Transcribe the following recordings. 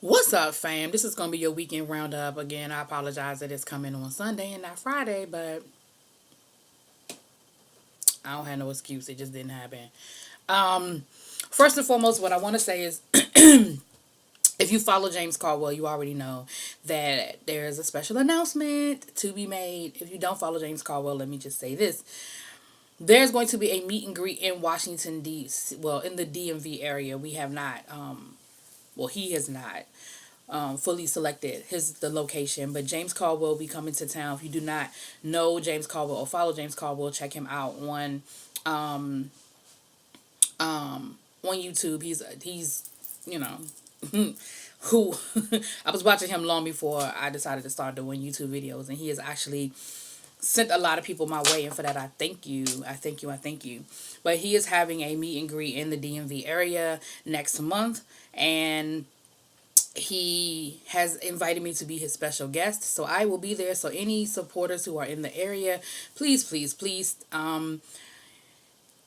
What's up, fam? This is going to be your weekend roundup. Again, I apologize that it's coming on Sunday and not Friday, but I don't have no excuse. It just didn't happen. Um, First and foremost, what I want to say is if you follow James Caldwell, you already know that there is a special announcement to be made. If you don't follow James Caldwell, let me just say this. There's going to be a meet and greet in Washington, D.C. Well, in the DMV area. We have not, he has not fully selected the location. But James Caldwell will be coming to town. If you do not know James Caldwell or follow James Caldwell, check him out on YouTube. He's you know who I was watching him long before I decided to start doing YouTube videos, and he has actually sent a lot of people my way, and for that I thank you. I thank you. I thank you. But he is having a meet and greet in the DMV area next month, and he has invited me to be his special guest, so I will be there. So any supporters who are in the area, please, please, please,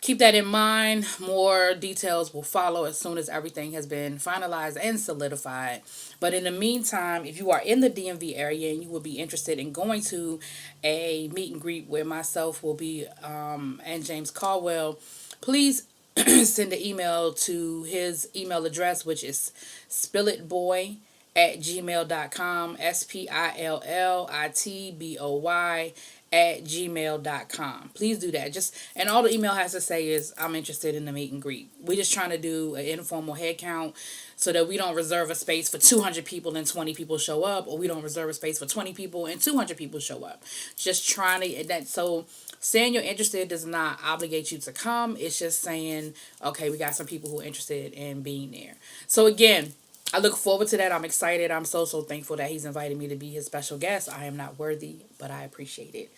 keep that in mind. More details will follow as soon as everything has been finalized and solidified. But in the meantime, if you are in the DMV area and you will be interested in going to a meet and greet where myself will be and James Caldwell, please send an email to his email address, which is spillitboy@gmail.com. spillitboy@gmail.com. Please do that. Just and all the email has to say is I'm interested in the meet and greet. We're just trying to do an informal head count so that we don't reserve a space for 200 people and 20 people show up, or we don't reserve a space for 20 people and 200 people show up. Just trying to that so saying you're interested does not obligate you to come. It's just saying, okay, we got some people who are interested in being there. So again, I look forward to that. I'm excited. I'm so, so thankful that he's invited me to be his special guest. I am not worthy, but I appreciate it.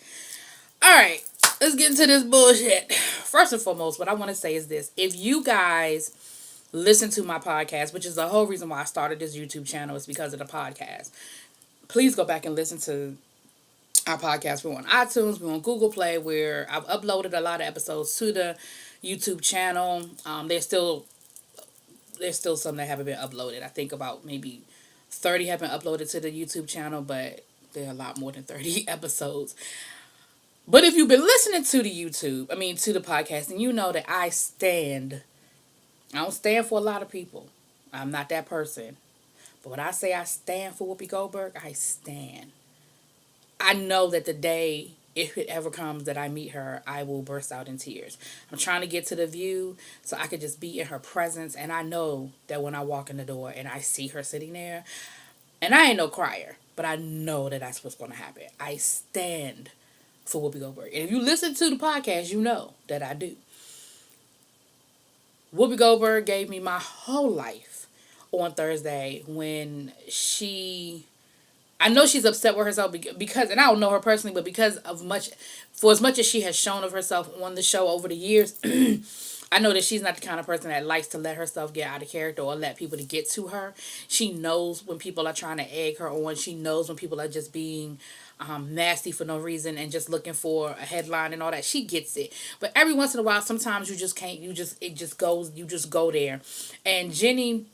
All right, let's get into this bullshit. First and foremost, what I want to say is this. If you guys listen to my podcast, which is the whole reason why I started this YouTube channel, is because of the podcast. Please go back and listen to our podcast. We're on iTunes, we're on Google Play, where I've uploaded a lot of episodes to the YouTube channel. There's still some that haven't been uploaded. I think about maybe 30 have been uploaded to the YouTube channel, but there are a lot more than 30 episodes. But if you've been listening to to the podcast, and you know that I don't stand for a lot of people. I'm not that person. But when I say I stand for Whoopi Goldberg, I stand. I know that the day, if it ever comes that I meet her, I will burst out in tears. I'm trying to get to the view so I could just be in her presence. And I know that when I walk in the door and I see her sitting there, and I ain't no crier, but I know that that's what's going to happen. I stand for Whoopi Goldberg. And if you listen to the podcast, you know that I do. Whoopi Goldberg gave me my whole life on Thursday when I know she's upset with herself because, and I don't know her personally, but for as much as she has shown of herself on the show over the years, I know that she's not the kind of person that likes to let herself get out of character or let people to get to her. She knows when people are trying to egg her on. She knows when people are just being nasty for no reason and just looking for a headline and all that. She gets it. But every once in a while, sometimes you just can't. You just go there. And Jenny,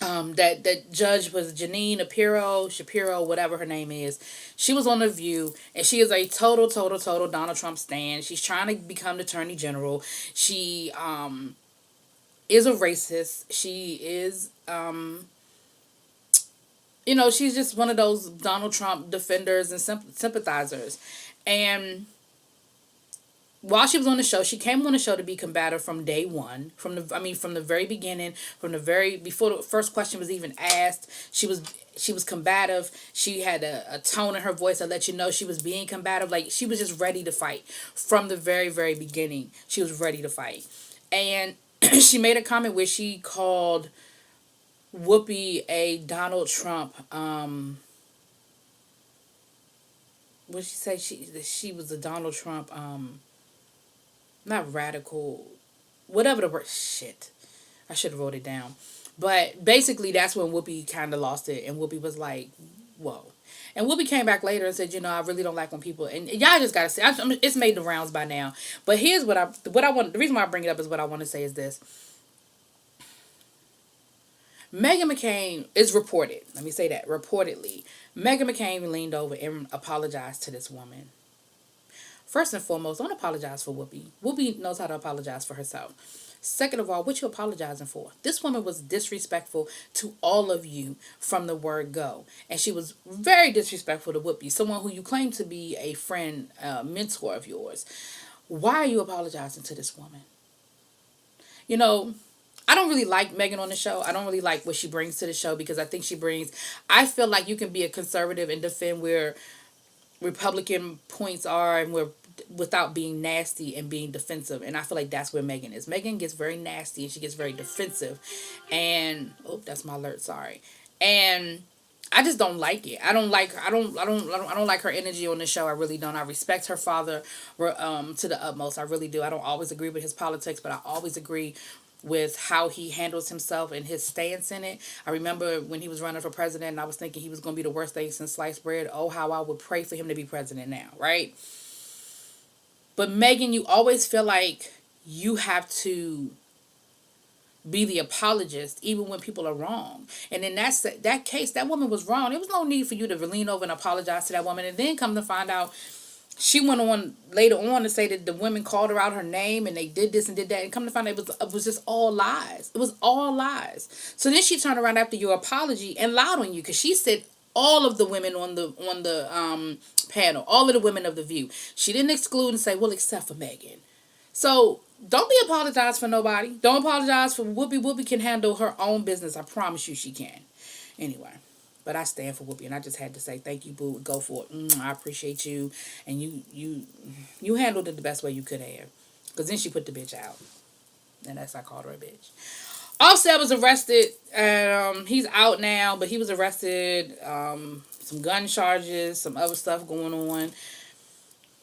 that judge was Janine Shapiro, whatever her name is. She was on The View, and she is a total, total, total Donald Trump stan. She's trying to become the Attorney General. She is a racist. She is she's just one of those Donald Trump defenders and sympathizers. And while she was on the show, she came on the show to be combative from day one. From the very beginning, before the first question was even asked, she was combative. She had a tone in her voice that let you know she was being combative. Like, she was just ready to fight from the very, very beginning. She was ready to fight, and she made a comment where she called Whoopi a Donald Trump. What did she say? She was a Donald Trump. Not radical, whatever the word. Shit, I should have wrote it down. But basically, that's when Whoopi kind of lost it, and Whoopi was like, "Whoa." And Whoopi came back later and said, I really don't like when people, and y'all just gotta say, it's made the rounds by now. But here's what I want. The reason why I bring it up is what I want to say is this. Meghan McCain is reported. Let me say that reportedly. Meghan McCain leaned over and apologized to this woman. First and foremost, don't apologize for Whoopi. Whoopi knows how to apologize for herself. Second of all, what you apologizing for? This woman was disrespectful to all of you from the word go. And she was very disrespectful to Whoopi, someone who you claim to be a friend, mentor of yours. Why are you apologizing to this woman? You know, I don't really like Megan on the show. I don't really like what she brings to the show because I think she brings. I feel like you can be a conservative and defend where Republican points are and where without being nasty and being defensive. And I feel like that's where Megan is. Megan gets very nasty and she gets very defensive. And oh, that's my alert. Sorry. And I just don't like it. I don't like her energy on the show. I really don't. I respect her father to the utmost. I really do. I don't always agree with his politics, but I always agree with how he handles himself and his stance in it. I remember when he was running for president and I was thinking he was going to be the worst thing since sliced bread. Oh, how I would pray for him to be president now, right? But Megan, you always feel like you have to be the apologist even when people are wrong. And in that case, that woman was wrong. There was no need for you to lean over and apologize to that woman. And then come to find out, she went on later on to say that the women called her out her name and they did this and did that. And come to find out it was just all lies. It was all lies. So then she turned around after your apology and lied on you because she said all of the women on the panel, all of the women of The View. She didn't exclude and say, well, except for Megan. So don't be apologized for nobody. Don't apologize for Whoopi. Whoopi can handle her own business. I promise you she can. Anyway. But I stand for Whoopi, and I just had to say thank you, boo. Go for it. I appreciate you, and you handled it the best way you could have. Because then she put the bitch out, and that's I called her a bitch. Offset was arrested, and he's out now, but he was arrested. Some gun charges, some other stuff going on.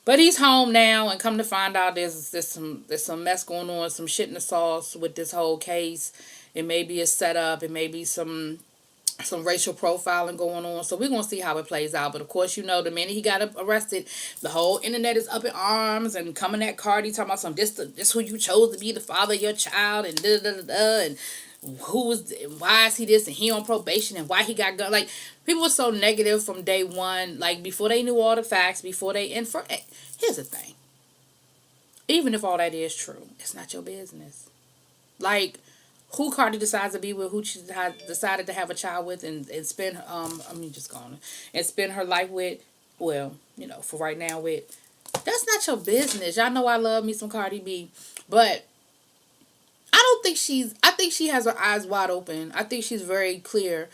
But he's home now, and come to find out, there's some mess going on, some shit in the sauce with this whole case. It may be a setup. It may be some racial profiling going on. So we're going to see how it plays out. But of course, you know, the minute he got arrested, the whole internet is up in arms and coming at Cardi talking about some this who you chose to be the father of your child and and why is he this and he on probation and why he got gun. Like, people were so negative from day one, like before they knew all the facts, here's the thing. Even if all that is true, it's not your business. Like, who Cardi decides to be with, who she decided to have a child with, and spend and spend her life with. Well, you know, for right now, that's not your business. Y'all know I love me some Cardi B, but I think she has her eyes wide open. I think she's very clear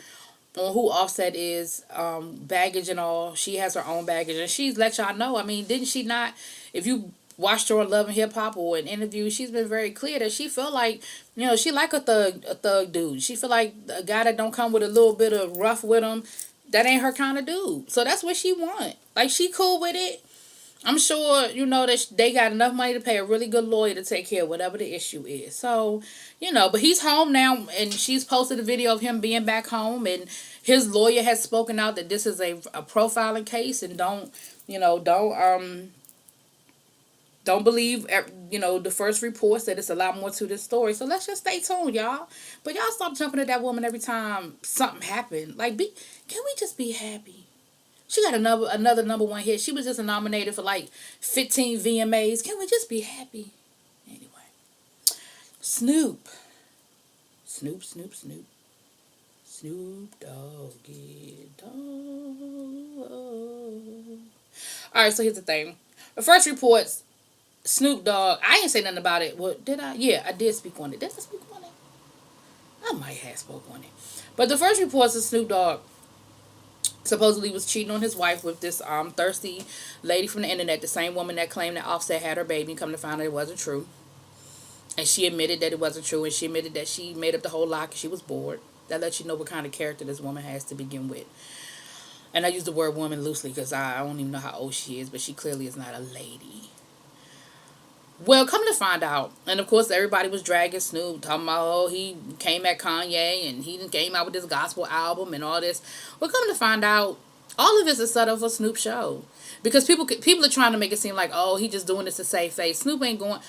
on who Offset is, baggage and all. She has her own baggage, and she's let y'all know. I mean, didn't she not? If you watched her on Love and Hip Hop or in interviews, she's been very clear that she feel like, you know, she like a thug dude. She feel like a guy that don't come with a little bit of rough with him, that ain't her kind of dude. So that's what she want. Like, she cool with it. I'm sure, you know, that they got enough money to pay a really good lawyer to take care of whatever the issue is. So, you know, but he's home now, and she's posted a video of him being back home, and his lawyer has spoken out that this is a profiling case, and don't believe, you know, the first reports, that it's a lot more to this story. So let's just stay tuned, y'all. But y'all stop jumping at that woman every time something happened. Like, can we just be happy? She got another number one hit. She was just nominated for like 15 VMAs. Can we just be happy? Anyway. Snoop. Snoop Doggy Dogg. Alright, so here's the thing. The first reports, Snoop Dogg, I didn't say nothing about it. Well, did I? Yeah, I did speak on it. Did I speak on it? I might have spoke on it. But the first reports of Snoop Dogg supposedly was cheating on his wife with this thirsty lady from the internet, the same woman that claimed that Offset had her baby, and come to find out it wasn't true. And she admitted that it wasn't true, and she admitted that she made up the whole lie because she was bored. That lets you know what kind of character this woman has to begin with. And I use the word woman loosely because I don't even know how old she is, but she clearly is not a lady. Well, come to find out, and of course everybody was dragging Snoop, talking about, oh, he came at Kanye, and he came out with this gospel album and all this. Well, come to find out, all of this is set up for Snoop's show. Because people are trying to make it seem like, oh, he just doing this to save face. Snoop ain't going...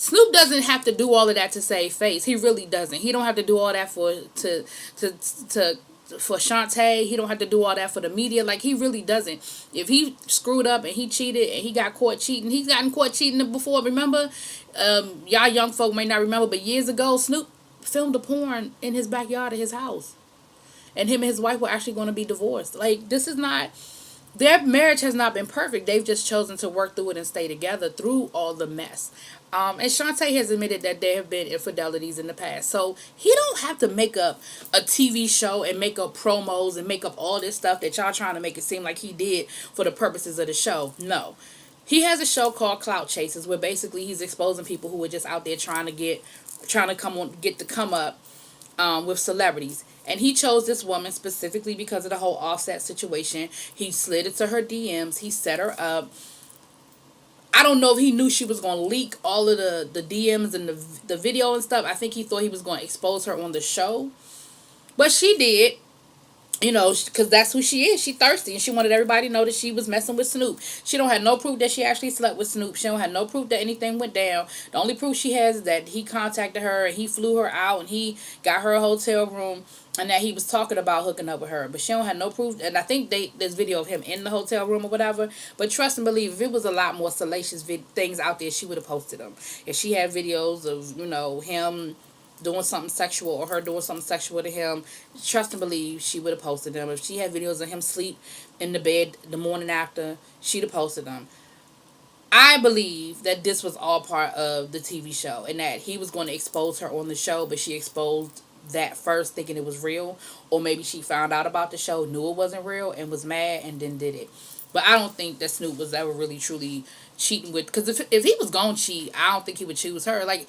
Snoop doesn't have to do all of that to save face. He really doesn't. He don't have to do all that to to for Shantae. He don't have to do all that for the media. Like, he really doesn't. If he screwed up and he cheated and he got caught cheating, he's gotten caught cheating before. Remember, y'all young folk may not remember, but years ago, Snoop filmed a porn in his backyard of his house, and him and his wife were actually going to be divorced. Like, this is not, their marriage has not been perfect. They've just chosen to work through it and stay together through all the mess. And Shantae has admitted that there have been infidelities in the past. So he don't have to make up a TV show and make up promos and make up all this stuff that y'all trying to make it seem like he did for the purposes of the show. No. He has a show called Clout Chasers, where basically he's exposing people who are just out there trying to come up with celebrities. And he chose this woman specifically because of the whole Offset situation. He slid into her DMs. He set her up. I don't know if he knew she was going to leak all of the DMs and the video and stuff. I think he thought he was going to expose her on the show. But she did. You know, because that's who she is. She thirsty, and she wanted everybody to know that she was messing with Snoop. She don't have no proof that she actually slept with Snoop. She don't have no proof that anything went down. The only proof she has is that he contacted her, and he flew her out, and he got her a hotel room, and that he was talking about hooking up with her. But she don't have no proof. And I think there's video of him in the hotel room or whatever. But trust and believe, if it was a lot more salacious things out there, she would have posted them. If she had videos of, him doing something sexual or her doing something sexual to him, trust and believe she would have posted them. If she had videos of him sleep in the bed the morning after, she'd have posted them. I believe that this was all part of the TV show and that he was going to expose her on the show, but she exposed that first thinking it was real, or maybe she found out about the show, knew it wasn't real, and was mad and then did it. But I don't think that Snoop was ever really truly cheating with, because if he was going to cheat, I don't think he would choose her. Like,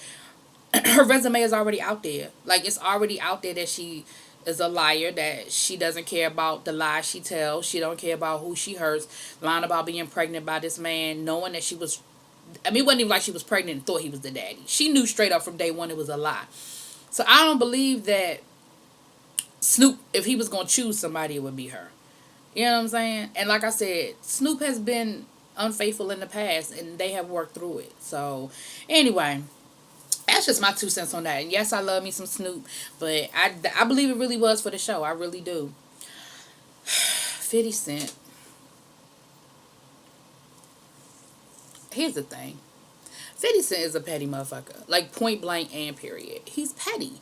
her resume is already out there. Like, it's already out there that she is a liar, that she doesn't care about the lies she tells. She don't care about who she hurts. Lying about being pregnant by this man, knowing that she was, it wasn't even like she was pregnant and thought he was the daddy. She knew straight up from day one it was a lie. So I don't believe that Snoop, if he was going to choose somebody, it would be her. You know what I'm saying? And like I said, Snoop has been unfaithful in the past, and they have worked through it. So, anyway, that's just my 2 cents on that. And yes, I love me some Snoop, but I believe it really was for the show. I really do. 50 Cent. Here's the thing. 50 Cent is a petty motherfucker. Like, point blank and period. He's petty.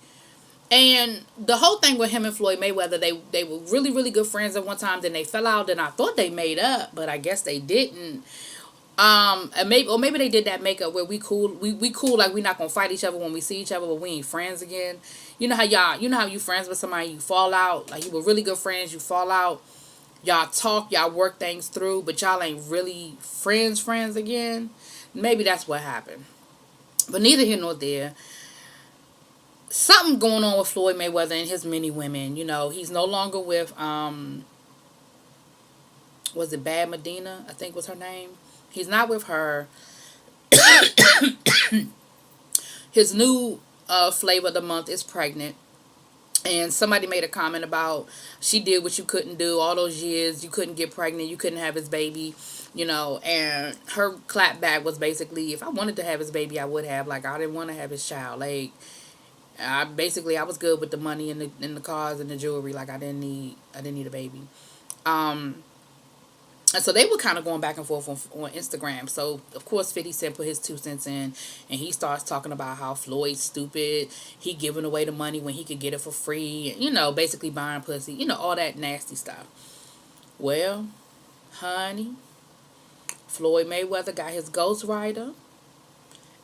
And the whole thing with him and Floyd Mayweather, they were really, really good friends at one time. Then they fell out, and I thought they made up, but I guess they didn't. And maybe they did that makeup where we cool, we cool, like we not gonna fight each other when we see each other, but we ain't friends again. You know how you friends with somebody, you fall out, like you were really good friends, you fall out, y'all talk, y'all work things through, but y'all ain't really friends again. Maybe that's what happened. But neither here nor there. Something going on with Floyd Mayweather and his many women. You know, he's no longer with was it Bad Medina, I think was her name. He's not with her. His new flavor of the month is pregnant. And somebody made a comment about she did what you couldn't do all those years. You couldn't get pregnant. You couldn't have his baby. And her clap back was basically, if I wanted to have his baby, I would have. Like, I didn't want to have his child. Like, I was good with the money and the cars and the jewelry. Like, I didn't need a baby. And so they were kind of going back and forth on Instagram. So, of course, 50 Cent put his 2 cents in. And he starts talking about how Floyd's stupid. He giving away the money when he could get it for free. Basically buying pussy. All that nasty stuff. Well, honey, Floyd Mayweather got his ghostwriter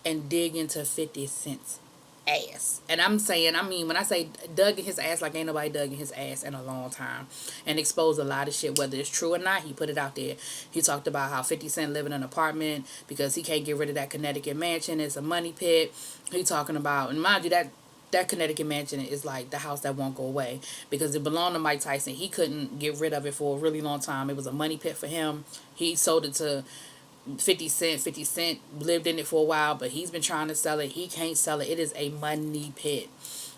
and dig into 50 Cent's ass. And when I say dug in his ass, like ain't nobody dug in his ass in a long time, and exposed a lot of shit, whether it's true or not. He put it out there. He talked about how 50 Cent live in an apartment because he can't get rid of that Connecticut mansion. It's a money pit. He talking about, and mind you, that Connecticut mansion is like the house that won't go away because it belonged to Mike Tyson. He couldn't get rid of it for a really long time. It was a money pit for him. He sold it to 50 Cent. 50 Cent lived in it for a while, but he's been trying to sell it. He can't sell it. It is a money pit.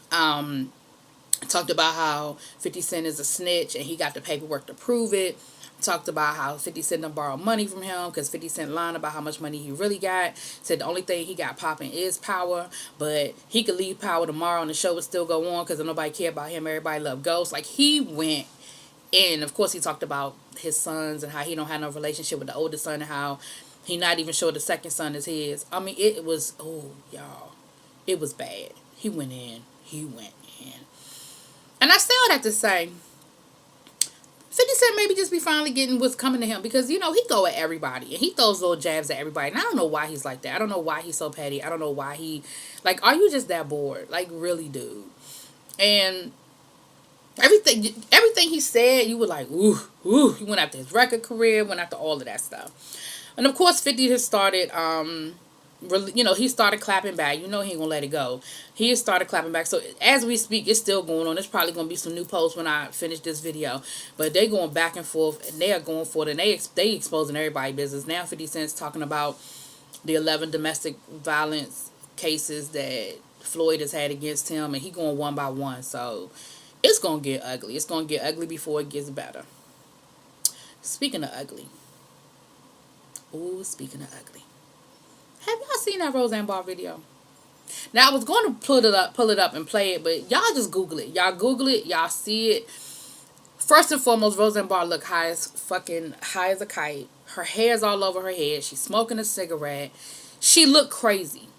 Talked about how 50 Cent is a snitch and he got the paperwork to prove it. talked about how 50 Cent done borrowed money from him because 50 Cent lied about how much money he really got. Said the only thing he got popping is power, but he could leave power tomorrow and the show would still go on because nobody care about him. Everybody love Ghost. Like, he went in. Of course, he talked about his sons and how he don't have no relationship with the oldest son and how he not even sure the second son is his. I mean, it was, oh, y'all, it was bad. He went in. He went in. And I still have to say, 50 Cent maybe just be finally getting what's coming to him because, he go at everybody and he throws little jabs at everybody. And I don't know why he's like that. I don't know why he's so petty. I don't know why like, are you just that bored? Like, really, dude? And everything he said, you were like, ooh, ooh. He went after his record career, went after all of that stuff. And of course, 50 has started, he started clapping back. He ain't gonna let it go. He has started clapping back. So as we speak, it's still going on. There's probably gonna be some new posts when I finish this video. But they going back and forth, and they are going for it, and they exposing everybody's business. Now 50 Cent's talking about the 11 domestic violence cases that Floyd has had against him, and he going one by one. So it's gonna get ugly. It's gonna get ugly before it gets better. Speaking of ugly. Ooh, speaking of ugly. Have y'all seen that Roseanne Barr video? Now, I was going to pull it up and play it, but y'all just Google it. Y'all Google it. Y'all see it. First and foremost, Roseanne Barr look high as a kite. Her hair's all over her head. She's smoking a cigarette. She looked crazy.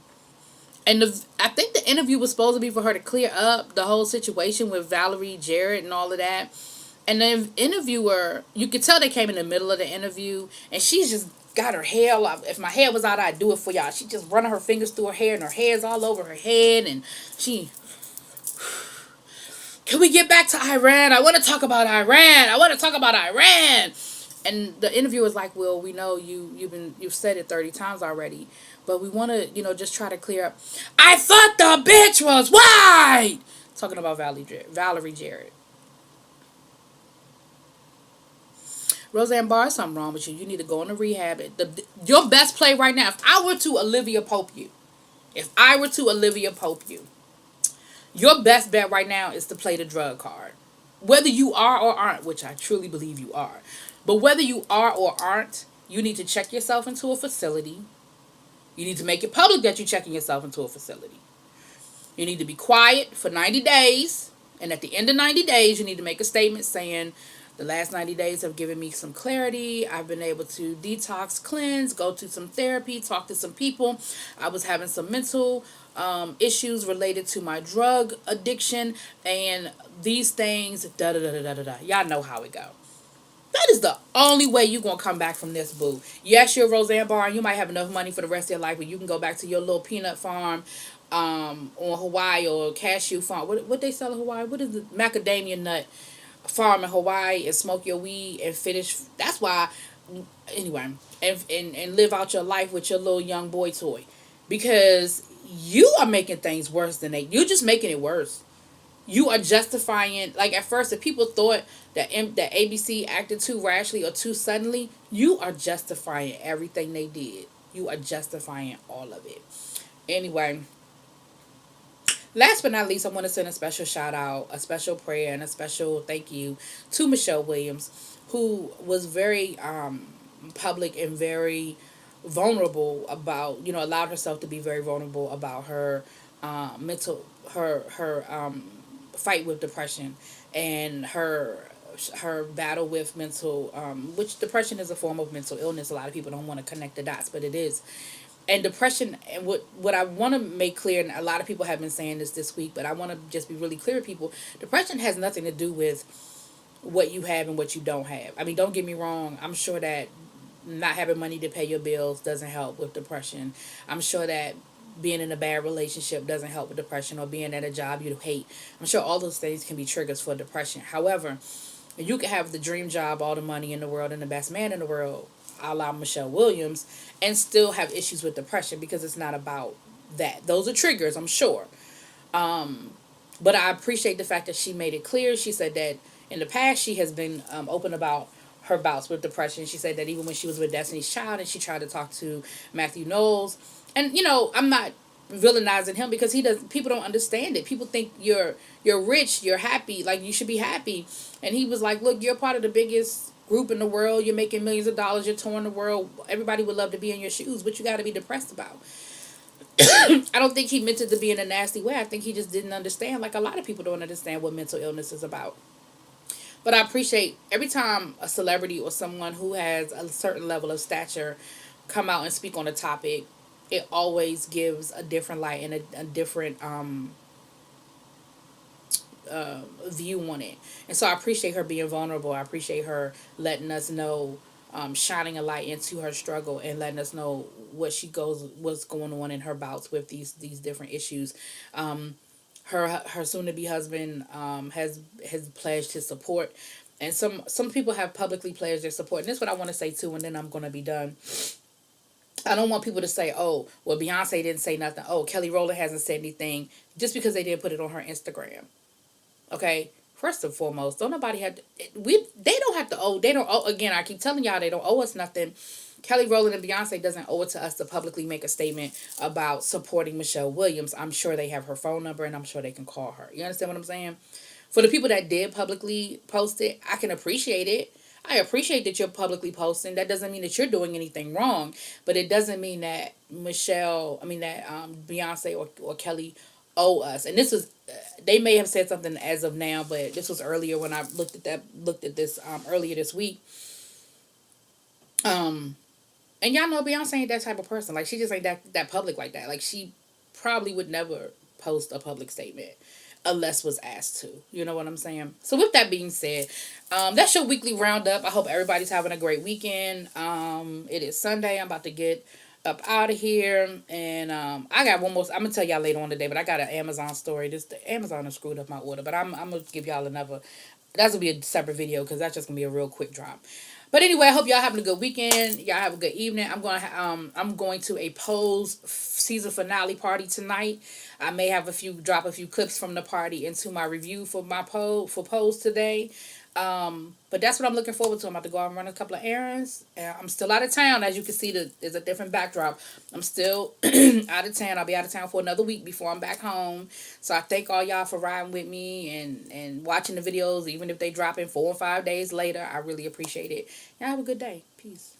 And I think the interview was supposed to be for her to clear up the whole situation with Valerie Jarrett and all of that. And the interviewer, you could tell they came in the middle of the interview, and she's just got her hair. If my hair was out, I'd do it for y'all. She just running her fingers through her hair, and her hair's all over her head, and she... Can we get back to Iran? I want to talk about Iran. I want to talk about Iran. And the interviewer's like, well, we know you've said it 30 times already, but we want to, just try to clear up. I thought the bitch was white. Talking about Valerie Jarrett. Roseanne Barr, something wrong with you. You need to go into rehab. Your best play right now, if I were to Olivia Pope you, your best bet right now is to play the drug card. Whether you are or aren't, which I truly believe you are, but whether you are or aren't, you need to check yourself into a facility. You need to make it public that you're checking yourself into a facility. You need to be quiet for 90 days. And at the end of 90 days, you need to make a statement saying, the last 90 days have given me some clarity. I've been able to detox, cleanse, go to some therapy, talk to some people. I was having some mental issues related to my drug addiction. And these things, da-da-da-da-da-da. Y'all know how it go. That is the only way you're going to come back from this, boo. Yes, you're Roseanne Barr, and you might have enough money for the rest of your life where you can go back to your little peanut farm on Hawaii or cashew farm. What they sell in Hawaii? What is the macadamia nut farm in Hawaii and smoke your weed and finish. That's why, anyway, and live out your life with your little young boy toy, because you are making things worse than you're just making it worse. You are justifying, like, at first, if people thought that ABC acted too rashly or too suddenly, you are justifying everything they did. You are justifying all of it. Anyway, last but not least, I want to send a special shout out, a special prayer, and a special thank you to Michelle Williams, who was very public and very vulnerable about, allowed herself to be very vulnerable about her fight with depression and her battle with mental, which depression is a form of mental illness. A lot of people don't want to connect the dots, but it is. And depression, and what I want to make clear, and a lot of people have been saying this week, but I want to just be really clear with people, depression has nothing to do with what you have and what you don't have. I mean, don't get me wrong. I'm sure that not having money to pay your bills doesn't help with depression. I'm sure that being in a bad relationship doesn't help with depression, or being at a job you hate. I'm sure all those things can be triggers for depression. However, you can have the dream job, all the money in the world, and the best man in the world, a la Michelle Williams, and still have issues with depression, because it's not about that. Those are triggers, I'm sure. But I appreciate the fact that she made it clear. She said that in the past she has been open about her bouts with depression. She said that even when she was with Destiny's Child and she tried to talk to Matthew Knowles, and I'm not villainizing him, because people don't understand it. People think you're rich, you're happy, like you should be happy. And he was like, look, you're part of the biggest group in the world. You're making millions of dollars. You're touring the world. Everybody would love to be in your shoes, but you got to be depressed about. I don't think he meant it to be in a nasty way. I think he just didn't understand. Like a lot of people don't understand what mental illness is about. But I appreciate every time a celebrity or someone who has a certain level of stature come out and speak on a topic. It always gives a different light and a different view on it. And so I appreciate her being vulnerable. I appreciate her letting us know, shining a light into her struggle and letting us know what's going on in her bouts with these different issues. Her soon to be husband has pledged his support, and some people have publicly pledged their support. And this is what I want to say too, and then I'm gonna be done. I don't want people to say, "Oh, well, Beyonce didn't say nothing. Oh, Kelly Rowland hasn't said anything," just because they didn't put it on her Instagram. Okay, first and foremost, don't nobody have to, they don't have to owe, they don't owe, again, I keep telling y'all, they don't owe us nothing. Kelly Rowland and Beyonce doesn't owe it to us to publicly make a statement about supporting Michelle Williams. I'm sure they have her phone number and I'm sure they can call her. You understand what I'm saying? For the people that did publicly post it, I can appreciate it. I appreciate that you're publicly posting. That doesn't mean that you're doing anything wrong, but it doesn't mean that Beyonce or Kelly owe us. And this was, they may have said something as of now, but this was earlier when I looked at this earlier this week. Um, and y'all know Beyonce ain't that type of person. Like she just ain't that public like that. Like she probably would never post a public statement unless was asked to. You know what I'm saying? So with that being said, that's your weekly roundup. I hope everybody's having a great weekend. It is Sunday. I'm about to get up out of here, and I got one more. I'm gonna tell y'all later on today, but I got an Amazon story. The Amazon has screwed up my order, but I'm gonna give y'all another. That's gonna be a separate video because that's just gonna be a real quick drop. But anyway, I hope y'all having a good weekend. Y'all have a good evening. I'm going to a Pose season finale party tonight. I may have drop a few clips from the party into my review for my Pose today. But that's what I'm looking forward to. I'm about to go out and run a couple of errands. I'm still out of town, as you can see. There's a different backdrop. I'm still out of town. I'll be out of town for another week before I'm back home. So I thank all y'all for riding with me and watching the videos, even if they drop in 4 or 5 days later. I really appreciate it. Y'all have a good day. Peace.